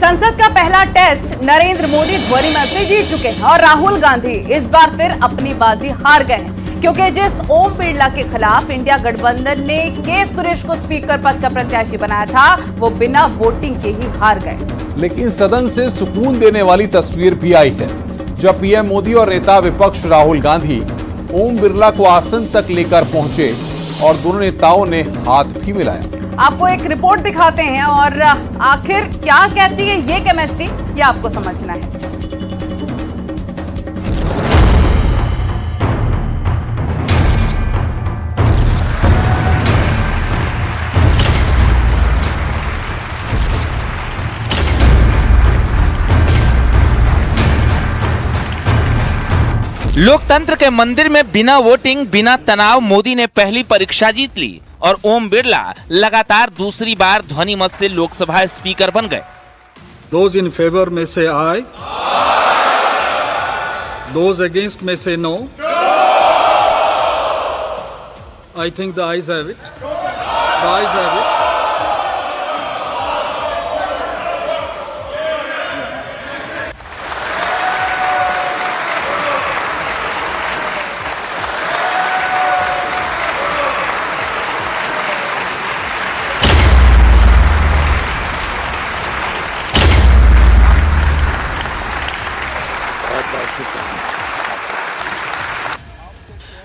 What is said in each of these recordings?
संसद का पहला टेस्ट नरेंद्र मोदी ध्वनिमत से जीत चुके हैं और राहुल गांधी इस बार फिर अपनी बाजी हार गए हैं, क्योंकि जिस ओम बिरला के खिलाफ इंडिया गठबंधन ने के सुरेश को स्पीकर पद का प्रत्याशी बनाया था, वो बिना वोटिंग के ही हार गए। लेकिन सदन से सुकून देने वाली तस्वीर भी आई है, जब पीएम मोदी और नेता विपक्ष राहुल गांधी ओम बिरला को आसन तक लेकर पहुंचे और दोनों नेताओं ने हाथ भी मिलाया। आपको एक रिपोर्ट दिखाते हैं और आखिर क्या कहती है ये केमिस्ट्री, ये आपको समझना है। लोकतंत्र के मंदिर में बिना वोटिंग, बिना तनाव मोदी ने पहली परीक्षा जीत ली और ओम बिरला लगातार दूसरी बार ध्वनि मत से लोकसभा स्पीकर बन गए। Those in favor में से aye, those against में से no. I think the ayes have it. The ayes have it.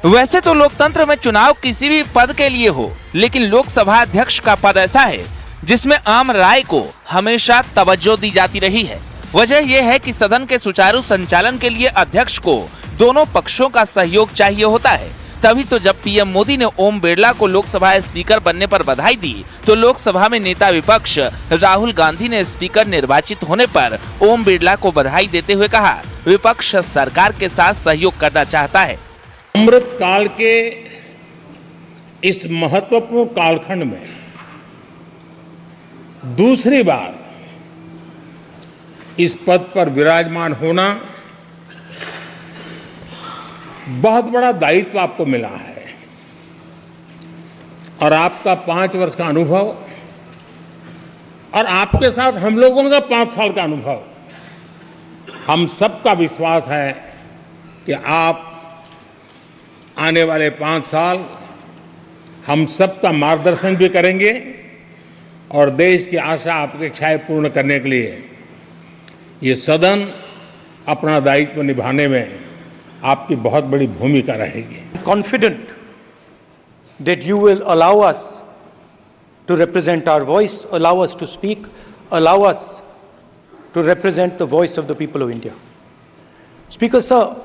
वैसे तो लोकतंत्र में चुनाव किसी भी पद के लिए हो, लेकिन लोकसभा अध्यक्ष का पद ऐसा है जिसमें आम राय को हमेशा तवज्जो दी जाती रही है। वजह यह है कि सदन के सुचारू संचालन के लिए अध्यक्ष को दोनों पक्षों का सहयोग चाहिए होता है। तभी तो जब पीएम मोदी ने ओम बिरला को लोकसभा स्पीकर बनने पर बधाई दी, तो लोकसभा में नेता विपक्ष राहुल गांधी ने स्पीकर निर्वाचित होने पर ओम बिरला को बधाई देते हुए कहा, विपक्ष सरकार के साथ सहयोग करना चाहता है। अमृत काल के इस महत्वपूर्ण कालखंड में दूसरी बार इस पद पर विराजमान होना बहुत बड़ा दायित्व आपको मिला है और आपका 5 वर्ष का अनुभव और आपके साथ हम लोगों का 5 साल का अनुभव, हम सबका विश्वास है कि आप आने वाले 5 साल हम सबका मार्गदर्शन भी करेंगे और देश की आशा अपेक्षाएं पूर्ण करने के लिए ये सदन अपना दायित्व निभाने में आपकी बहुत बड़ी भूमिका रहेगी। Confident that you will allow us to represent our voice, allow us to speak, allow us to represent the voice of the people of India. Speaker sir,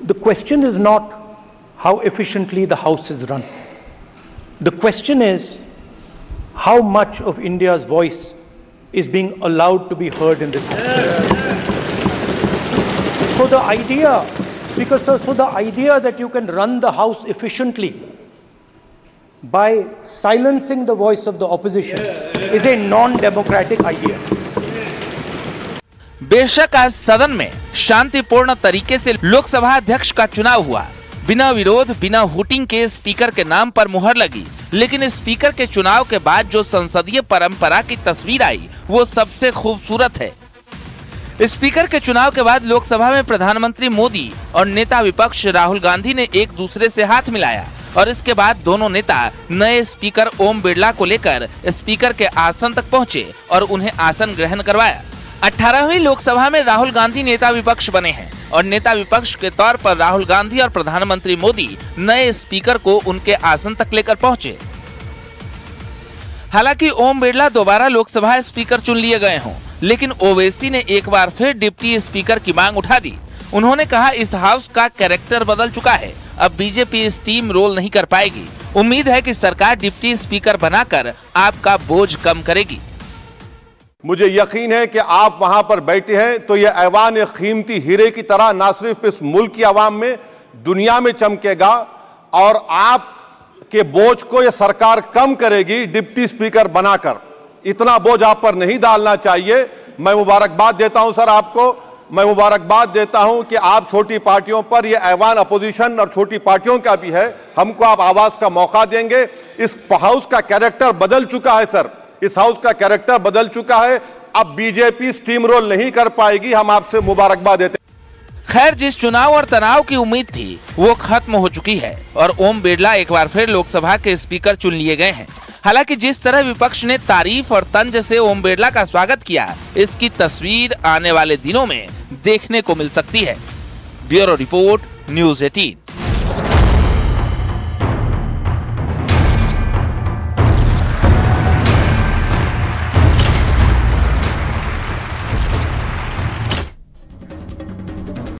the question is not how efficiently the House is run. The question is how much of India's voice is being allowed to be heard in this House. So the idea, Speaker sir, so the idea that you can run the House efficiently by silencing the voice of the opposition is a non-democratic idea. बेशक आज सदन में शांतिपूर्ण तरीके से लोकसभा अध्यक्ष का चुनाव हुआ, बिना विरोध, बिना वोटिंग के स्पीकर के नाम पर मुहर लगी, लेकिन स्पीकर के चुनाव के बाद जो संसदीय परंपरा की तस्वीर आई वो सबसे खूबसूरत है। स्पीकर के चुनाव के बाद लोकसभा में प्रधानमंत्री मोदी और नेता विपक्ष राहुल गांधी ने एक दूसरे से हाथ मिलाया और इसके बाद दोनों नेता नए स्पीकर ओम बिरला को लेकर स्पीकर के आसन तक पहुंचे और उन्हें आसन ग्रहण करवाया। 18वीं लोकसभा में राहुल गांधी नेता विपक्ष बने हैं और नेता विपक्ष के तौर पर राहुल गांधी और प्रधानमंत्री मोदी नए स्पीकर को उनके आसन तक लेकर पहुंचे। हालांकि ओम बिरला दोबारा लोकसभा स्पीकर चुन लिए गए हों, लेकिन ओवैसी ने एक बार फिर डिप्टी स्पीकर की मांग उठा दी। उन्होंने कहा, इस हाउस का कैरेक्टर बदल चुका है, अब बीजेपी स्टीम रोल नहीं कर पाएगी। उम्मीद है कि सरकार डिप्टी स्पीकर बनाकर आपका बोझ कम करेगी। मुझे यकीन है कि आप वहां पर बैठे हैं तो यह ऐवान एक कीमती हीरे की तरह न सिर्फ इस मुल्क की आवाम में, दुनिया में चमकेगा और आपके बोझ को यह सरकार कम करेगी डिप्टी स्पीकर बनाकर। इतना बोझ आप पर नहीं डालना चाहिए। मैं मुबारकबाद देता हूं सर आपको, मैं मुबारकबाद देता हूं कि आप छोटी पार्टियों पर, यह ऐवान अपोजिशन और छोटी पार्टियों का भी है, हमको आप आवाज का मौका देंगे। इस हाउस का कैरेक्टर बदल चुका है सर, इस हाउस का कैरेक्टर बदल चुका है। अब बीजेपी स्टीम रोल नहीं कर पाएगी। हम आपसे मुबारकबाद देते हैं। खैर, जिस चुनाव और तनाव की उम्मीद थी वो खत्म हो चुकी है और ओम बिरला एक बार फिर लोकसभा के स्पीकर चुन लिए गए हैं। हालांकि जिस तरह विपक्ष ने तारीफ और तंज से ओम बिरला का स्वागत किया, इसकी तस्वीर आने वाले दिनों में देखने को मिल सकती है। Bureau report, news 18।